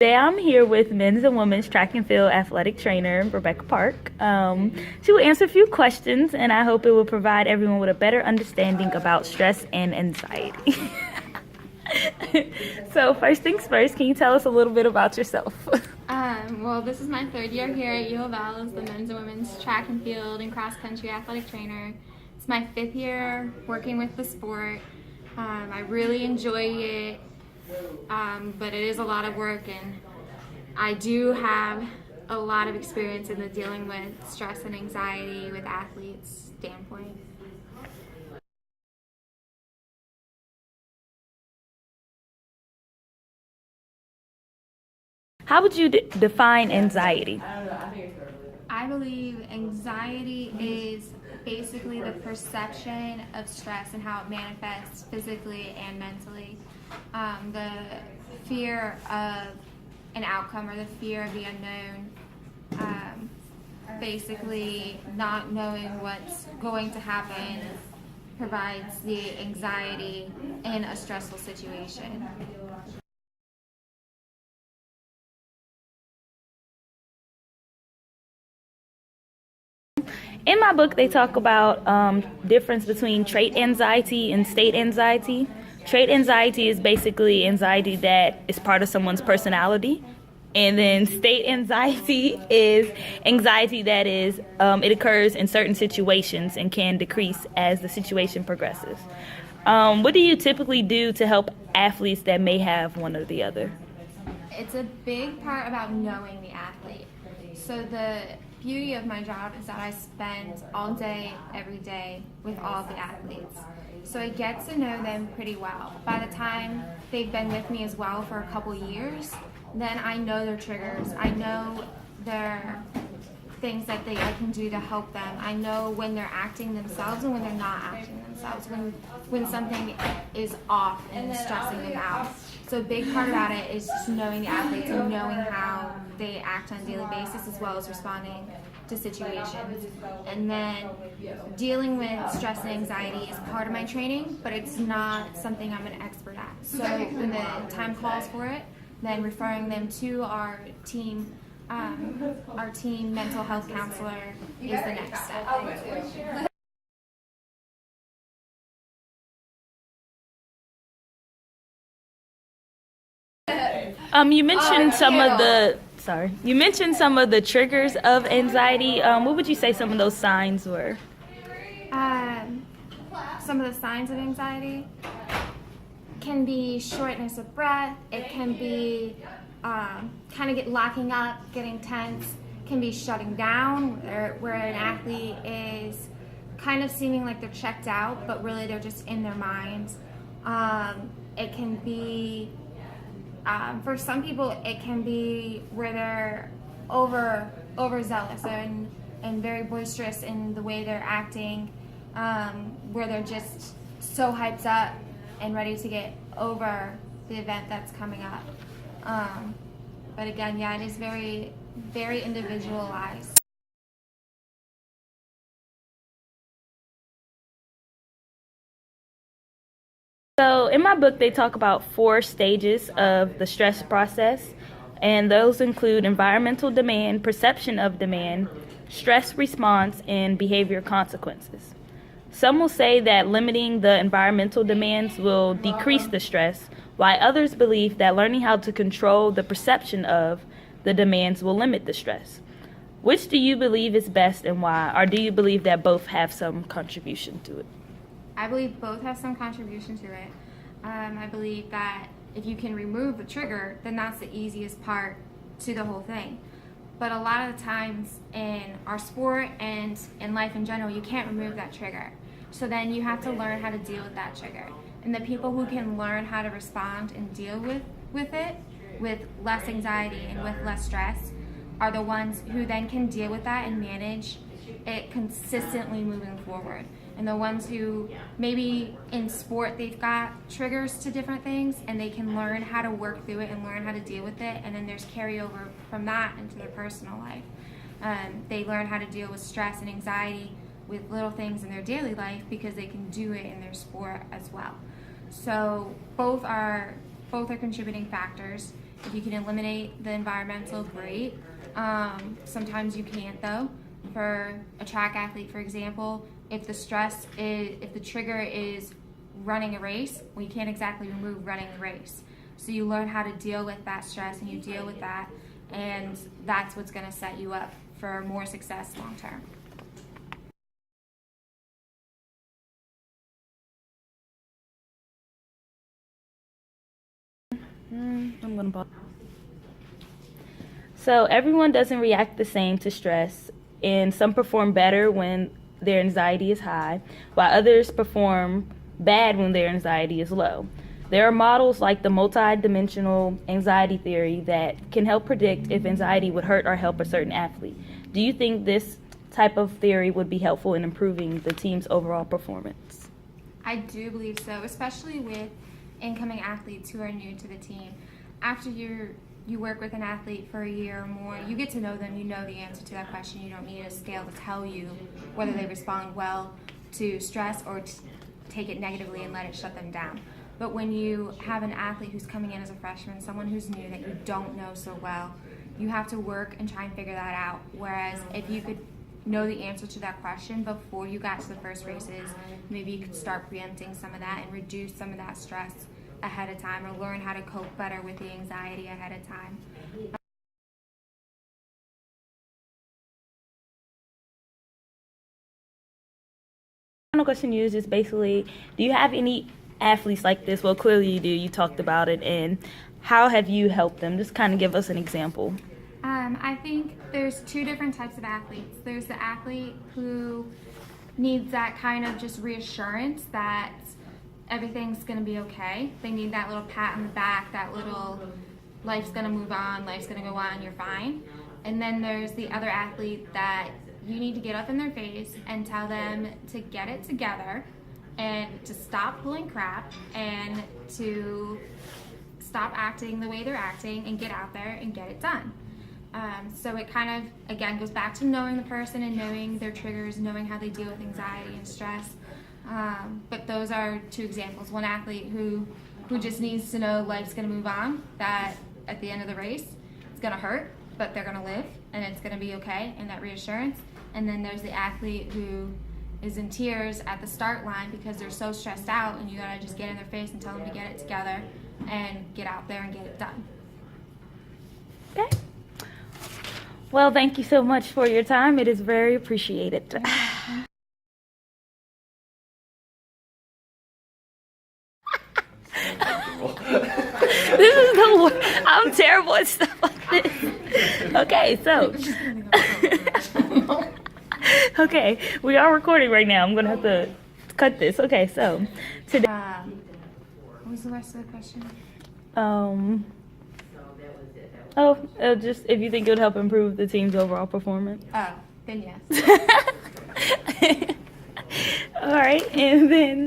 Today I'm here with men's and women's track and field athletic trainer Rebecca Park. She will answer a few questions, and I hope it will provide everyone with a better understanding about stress and anxiety. So first things first, can you tell us a little bit about yourself? Well, this is my third year here at U of L as the men's and women's track and field and cross country athletic trainer. It's my fifth year working with the sport. I really enjoy it, but it is a lot of work, and I do have a lot of experience in the dealing with stress and anxiety with athletes standpoint. How would you define anxiety? I believe anxiety is basically the perception of stress and how it manifests physically and mentally. The fear of an outcome or the fear of the unknown, basically not knowing what's going to happen provides the anxiety in a stressful situation. In my book, they talk about difference between trait anxiety and state anxiety. Trait anxiety is basically anxiety that is part of someone's personality. And then state anxiety is anxiety that is, it occurs in certain situations and can decrease as the situation progresses. What do you typically do to help athletes that may have one or the other? It's a big part about knowing the athlete. So the beauty of my job is that I spend all day, every day with all of the athletes. So I get to know them pretty well. By the time they've been with me as well for a couple years, then I know their triggers. I know their things that I can do to help them. I know when they're acting themselves and when they're not acting themselves, when something is off and stressing them out. So a big part about it is just knowing the athletes and knowing how they act on a daily basis as well as responding to situations. And then dealing with stress and anxiety is part of my training, but it's not something I'm an expert at. So when the time calls for it, then referring them to our team mental health counselor is the next step. You mentioned some of the triggers of anxiety. What would you say some of those signs were? Some of the signs of anxiety can be shortness of breath. It can be kind of locking up, getting tense. Can be shutting down, where an athlete is kind of seeming like they're checked out, but really they're just in their minds. It can be, for some people, it can be where they're overzealous and very boisterous in the way they're acting, where they're just so hyped up and ready to get over the event that's coming up. But again, yeah, it is very, very individualized. So in my book, they talk about 4 stages of the stress process, and those include environmental demand, perception of demand, stress response, and behavior consequences. Some will say that limiting the environmental demands will decrease the stress, while others believe that learning how to control the perception of the demands will limit the stress. Which do you believe is best and why? Or do you believe that both have some contribution to it? I believe both have some contribution to it. I believe that if you can remove the trigger, then that's the easiest part to the whole thing. But a lot of the times in our sport and in life in general, you can't remove that trigger. So then you have to learn how to deal with that trigger. And the people who can learn how to respond and deal with it with less anxiety and with less stress are the ones who then can deal with that and manage it consistently moving forward. And the ones who maybe in sport they've got triggers to different things and they can learn how to work through it and learn how to deal with it, and then there's carryover from that into their personal life. They learn how to deal with stress and anxiety with little things in their daily life because they can do it in their sport as well. So both are contributing factors, If you can eliminate the environmental, great. Sometimes you can't though. For a track athlete, for example, if the trigger is running a race, well, you can't exactly remove running the race. So you learn how to deal with that stress and you deal with that, and that's what's going to set you up for more success long term. I'm gonna pause. So everyone doesn't react the same to stress, and some perform better when their anxiety is high, while others perform bad when their anxiety is low. There are models like the multi-dimensional anxiety theory that can help predict if anxiety would hurt or help a certain athlete. Do you think this type of theory would be helpful in improving the team's overall performance? I do believe so, especially with incoming athletes who are new to the team. After you work with an athlete for a year or more, you get to know them, you know the answer to that question. You don't need a scale to tell you whether they respond well to stress or take it negatively and let it shut them down. But when you have an athlete who's coming in as a freshman, someone who's new that you don't know so well, you have to work and try and figure that out. Whereas if you could know the answer to that question before you got to the first races, maybe you could start preempting some of that and reduce some of that stress ahead of time, or learn how to cope better with the anxiety ahead of time. Final question to you is just basically, do you have any athletes like this? Well, clearly you do. You talked about it. And how have you helped them? Just kind of give us an example. I think there's two different types of athletes. There's the athlete who needs that kind of just reassurance that everything's going to be okay. They need that little pat on the back, that little life's going to move on, life's going to go on, you're fine. And then there's the other athlete that you need to get up in their face and tell them to get it together and to stop pulling crap and to stop acting the way they're acting and get out there and get it done. So it kind of, again, goes back to knowing the person and knowing their triggers, knowing how they deal with anxiety and stress. But those are two examples. One athlete who just needs to know life's going to move on, that at the end of the race, it's going to hurt, but they're going to live, and it's going to be okay, and that reassurance. And then there's the athlete who is in tears at the start line because they're so stressed out, and you got to just get in their face and tell them to get it together and get out there and get it done. Okay. Well, thank you so much for your time. It is very appreciated. This is the worst. I'm terrible at stuff like this. Okay, so. Okay, we are recording right now. I'm going to have to cut this. Okay, so today. What was the rest of the question? Just if you think it would help improve the team's overall performance. Oh, then yes. All right, and then.